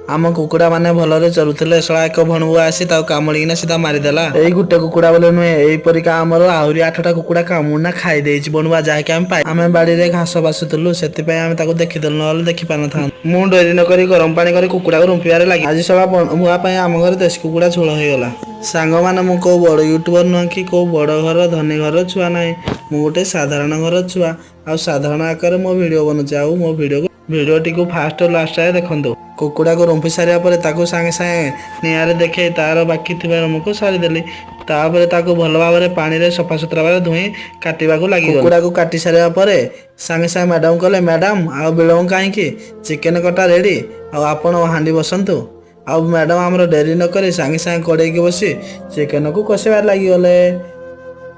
आम कुकुड़ा माने भलरे चरुथिले शळा एक भणुआ आसी ताऊ कामुळीना सीधा मारिदेला। एई गुटे कुकुड़ा बोले नुहे एई परिका हमर आहुरी 8टा कुकुड़ा कामुना खाई देइछि बणुआ जाके आमे बाड़ी रे घास बासुतलु सेति पय आमे ताको देखिदेलु नहले देखि पाना था। मु डरि न करी गरम पानी करी कुकुड़ा को रुंपियारे लागि आज सवा बणुआ पय आम घर देश कुकुड़ा झोल होई गला। सांग माने मु को बड़ यूट्यूबर न कि को बड़ घर धनी घर छुआ नाही मु गोटे साधारण घर छुआ आ साधारण आकार मो वीडियो बनउछि आ मो वीडियोटी को फास्ट लास्ट आए देखंतु। कुकुड़ा को रुंपी सारिया परे ताको सांगे सांगे नियारे देखे तार बाकी थिबा रमको सारी देली तापरे ताको भल भाबरे पानी रे सफा सुतरा बारे धुई काटिबा को लागि कुकुड़ा को काटी सारिया परे सांगे सांगे मैडम कहले मैडम आ बिलम काहे कि चिकन कटा रेडी आ आपण हांडी बसंतु आ मैडम हमरो डेरी न करे सांगे सांगे कड़े के बसी चिकन को कसेबार लागि गले।